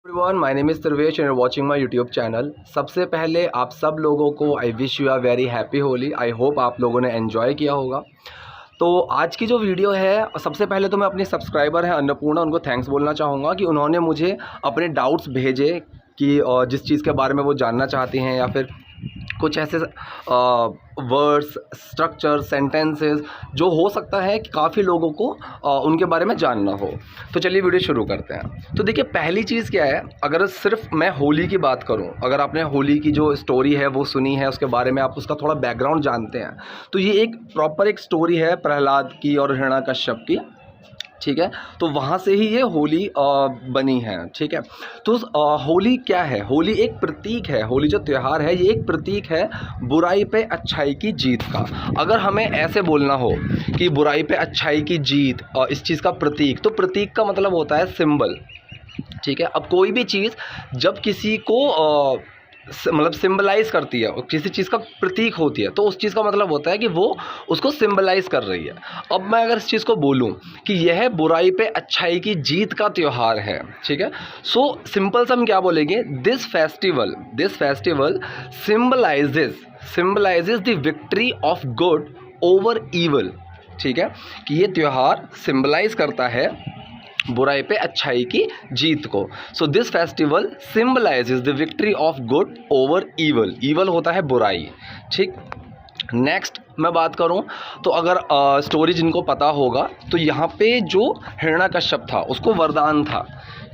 Everyone, my name is Sarvesh and watching my YouTube channel. सबसे पहले आप सब लोगों को I wish you a very happy Holi. I hope आप लोगों ने एंजॉय किया होगा। तो आज की जो वीडियो है, सबसे पहले तो मैं अपने सब्सक्राइबर हैं अन्नपूर्णा, उनको थैंक्स बोलना चाहूँगा कि उन्होंने मुझे अपने डाउट्स भेजे कि जिस चीज़ के बारे में वो जानना चाहती हैं या फिर कुछ ऐसे वर्ड्स, स्ट्रक्चर, सेंटेंसेस जो हो सकता है कि काफ़ी लोगों को उनके बारे में जानना हो। तो चलिए वीडियो शुरू करते हैं। तो देखिए, पहली चीज़ क्या है, अगर सिर्फ मैं होली की बात करूं, अगर आपने होली की जो स्टोरी है वो सुनी है, उसके बारे में आप उसका थोड़ा बैकग्राउंड जानते हैं, तो ये एक प्रॉपर एक स्टोरी है प्रहलाद की और हिरण्यकश्यप की। ठीक है, तो वहाँ से ही ये होली बनी है। ठीक है, तो होली क्या है? होली एक प्रतीक है। होली जो त्यौहार है ये एक प्रतीक है बुराई पे अच्छाई की जीत का। अगर हमें ऐसे बोलना हो कि बुराई पे अच्छाई की जीत और इस चीज़ का प्रतीक, तो प्रतीक का मतलब होता है सिंबल। ठीक है, अब कोई भी चीज़ जब किसी को मतलब सिंबलाइज़ करती है, किसी चीज़ का प्रतीक होती है, तो उस चीज़ का मतलब होता है कि वो उसको सिंबलाइज़ कर रही है। अब मैं अगर इस चीज़ को बोलूं कि यह बुराई पे अच्छाई की जीत का त्यौहार है, ठीक है, सो सिंपल सा हम क्या बोलेंगे, this festival symbolises the victory of good over evil. ठीक है, कि ये त्यौहार सिंबलाइज करता है बुराई पे अच्छाई की जीत को। So this festival symbolises the victory of good over evil. Evil होता है बुराई। ठीक, नेक्स्ट मैं बात करूं तो अगर स्टोरी जिनको पता होगा, तो यहाँ पे जो हिरण्यकश्यप था उसको वरदान था।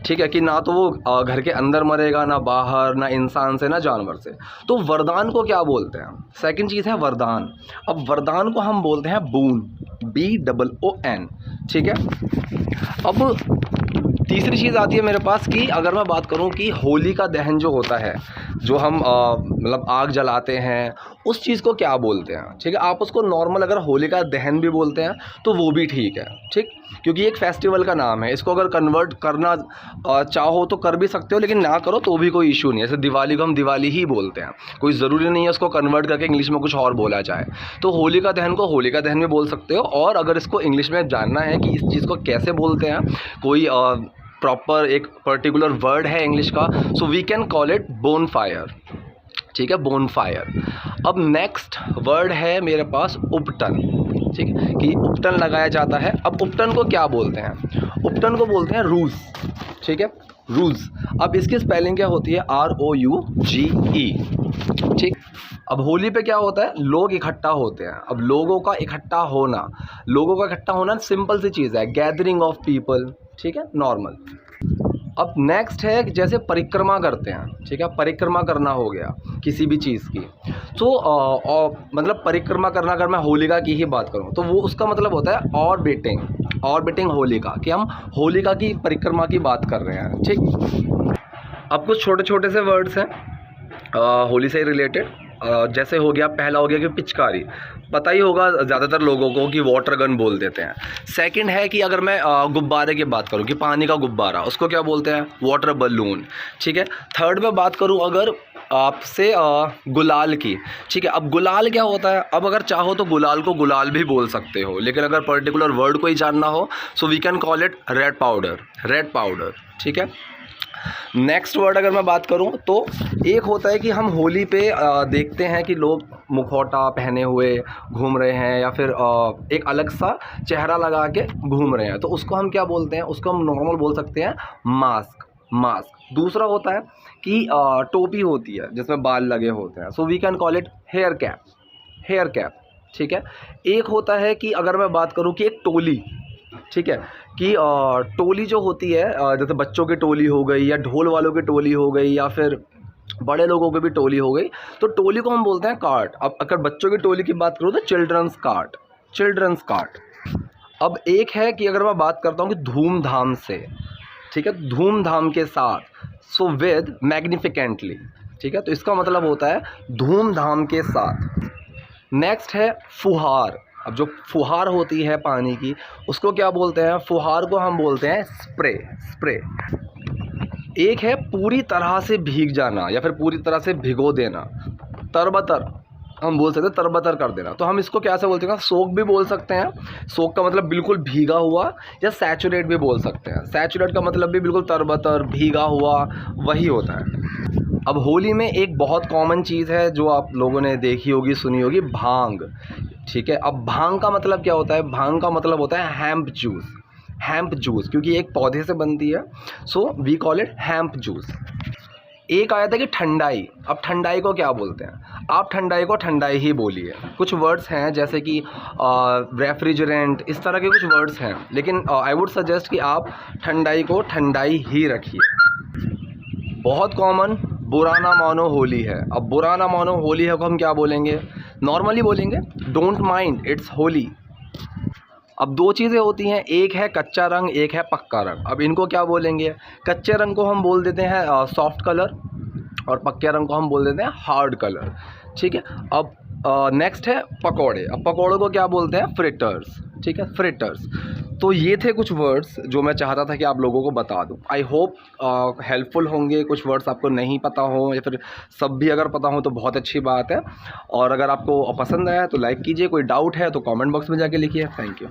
ठीक है, कि ना तो वो घर के अंदर मरेगा, ना बाहर, ना इंसान से, ना जानवर से। तो वरदान को क्या बोलते हैं? सेकंड चीज़ है वरदान। अब वरदान को हम बोलते हैं बून, BOON। ठीक है, अब तीसरी चीज़ आती है मेरे पास कि अगर मैं बात करूं कि होली का दहन जो होता है, जो हम मतलब आग जलाते हैं, उस चीज़ को क्या बोलते हैं? ठीक है, आप उसको नॉर्मल अगर होली का दहन भी बोलते हैं तो वो भी ठीक है। ठीक, क्योंकि एक फेस्टिवल का नाम है। इसको अगर कन्वर्ट करना चाहो तो कर भी सकते हो, लेकिन ना करो तो भी कोई इशू नहीं है। जैसे दिवाली को हम दिवाली ही बोलते हैं, कोई ज़रूरी नहीं है उसको कन्वर्ट करके इंग्लिश में कुछ और बोला जाए। तो होली का दहन को होली का दहन भी बोल सकते हो, और अगर इसको इंग्लिश में जानना है कि इस चीज़ को कैसे बोलते हैं, कोई प्रॉपर एक पर्टिकुलर वर्ड है इंग्लिश का, so we can call it bonfire. ठीक है, बोनफायर। अब नेक्स्ट वर्ड है मेरे पास उपटन। ठीक है, कि उपटन लगाया जाता है। अब उपटन को क्या बोलते हैं? उपटन को बोलते हैं रूज। ठीक है, रूज। अब इसकी स्पेलिंग क्या होती है? ROUGE। ठीक, अब होली पे क्या होता है, लोग इकट्ठा होते हैं। अब लोगों का इकट्ठा होना सिंपल सी चीज़ है, गैदरिंग ऑफ पीपल। ठीक है, नॉर्मल। अब नेक्स्ट है कि जैसे परिक्रमा करते हैं। ठीक है, परिक्रमा करना हो गया किसी भी चीज़ की, तो मतलब परिक्रमा करना, अगर मैं होलिका की ही बात करूं तो वो उसका मतलब होता है ऑर्बिटिंग होलिका, कि हम होलिका की परिक्रमा की बात कर रहे हैं। ठीक, अब कुछ छोटे छोटे से वर्ड्स हैं होली से रिलेटेड। जैसे हो गया, पहला हो गया कि पिचकारी, पता ही होगा ज़्यादातर लोगों को कि वाटर गन बोल देते हैं। सेकंड है कि अगर मैं गुब्बारे की बात करूं कि पानी का गुब्बारा, उसको क्या बोलते हैं? Water balloon. ठीक है, थर्ड में बात करूं अगर आपसे गुलाल की। ठीक है, अब गुलाल क्या होता है? अब अगर चाहो तो गुलाल को गुलाल भी बोल सकते हो, लेकिन अगर पर्टिकुलर वर्ड को ही जानना हो, so we can call it red powder. ठीक है, नेक्स्ट वर्ड अगर मैं बात करूं तो एक होता है कि हम होली पे देखते हैं कि लोग मुखौटा पहने हुए घूम रहे हैं, या फिर एक अलग सा चेहरा लगा के घूम रहे हैं, तो उसको हम क्या बोलते हैं? उसको हम नॉर्मल बोल सकते हैं मास्क। दूसरा होता है कि टोपी होती है जिसमें बाल लगे होते हैं, so we can call it hair cap. ठीक है, एक होता है कि अगर मैं बात करूं कि एक टोली। ठीक है, कि टोली जो होती है, जैसे बच्चों की टोली हो गई, या ढोल वालों की टोली हो गई, या फिर बड़े लोगों की भी टोली हो गई, तो टोली को हम बोलते हैं कार्ट। अब अगर बच्चों की टोली की बात करूँ तो चिल्ड्रंस कार्ट। अब एक है कि अगर मैं बात करता हूँ कि धूमधाम से, ठीक है, धूमधाम के साथ, सो विद मैग्निफिकेंटली। ठीक है, तो इसका मतलब होता है धूमधाम के साथ। नेक्स्ट है फुहार। अब जो फुहार होती है पानी की, उसको क्या बोलते हैं? फुहार को हम बोलते हैं स्प्रे। एक है पूरी तरह से भीग जाना, या फिर पूरी तरह से भिगो देना, तरबतर। हम बोल सकते हैं तरबतर कर देना। तो हम इसको कैसे बोलते हैं, सोक भी बोल सकते हैं, सोक का मतलब बिल्कुल भीगा हुआ, या सैचुरेट भी बोल सकते हैं। सैचुरेट का मतलब भी बिल्कुल तरबतर भीगा हुआ वही होता है। अब होली में एक बहुत कॉमन चीज़ है जो आप लोगों ने देखी होगी, सुनी होगी, भांग। ठीक है, अब भांग का मतलब क्या होता है, भांग का मतलब होता है हैम्प जूस। हैम्प जूस क्योंकि एक पौधे से बनती है, so we call it hemp juice. एक आया था कि ठंडाई। अब ठंडाई को क्या बोलते हैं, आप ठंडाई को ठंडाई ही बोलिए। कुछ वर्ड्स हैं जैसे कि रेफ्रिजरेंट, इस तरह के कुछ वर्ड्स हैं, लेकिन आई वुड सजेस्ट कि आप ठंडाई को ठंडाई ही रखिए। बहुत कॉमन बुरा ना मानो होली है। अब बुरा ना मानो होली है को हम क्या बोलेंगे, नॉर्मली बोलेंगे डोंट माइंड इट्स होली। अब दो चीज़ें होती हैं, एक है कच्चा रंग, एक है पक्का रंग। अब इनको क्या बोलेंगे, कच्चे रंग को हम बोल देते हैं सॉफ्ट कलर, और पक्के रंग को हम बोल देते हैं हार्ड कलर। ठीक है, अब नेक्स्ट है पकौड़े। अब पकौड़ों को क्या बोलते हैं, फ्रिटर्स। ठीक है, फ्रिटर्स। तो ये थे कुछ वर्ड्स जो मैं चाहता था कि आप लोगों को बता दूं। आई होप हेल्पफुल होंगे। कुछ वर्ड्स आपको नहीं पता हो या फिर सब भी अगर पता हो तो बहुत अच्छी बात है। और अगर आपको पसंद आया तो लाइक कीजिए, कोई डाउट है तो कमेंट बॉक्स में जाके लिखिए। Thank you.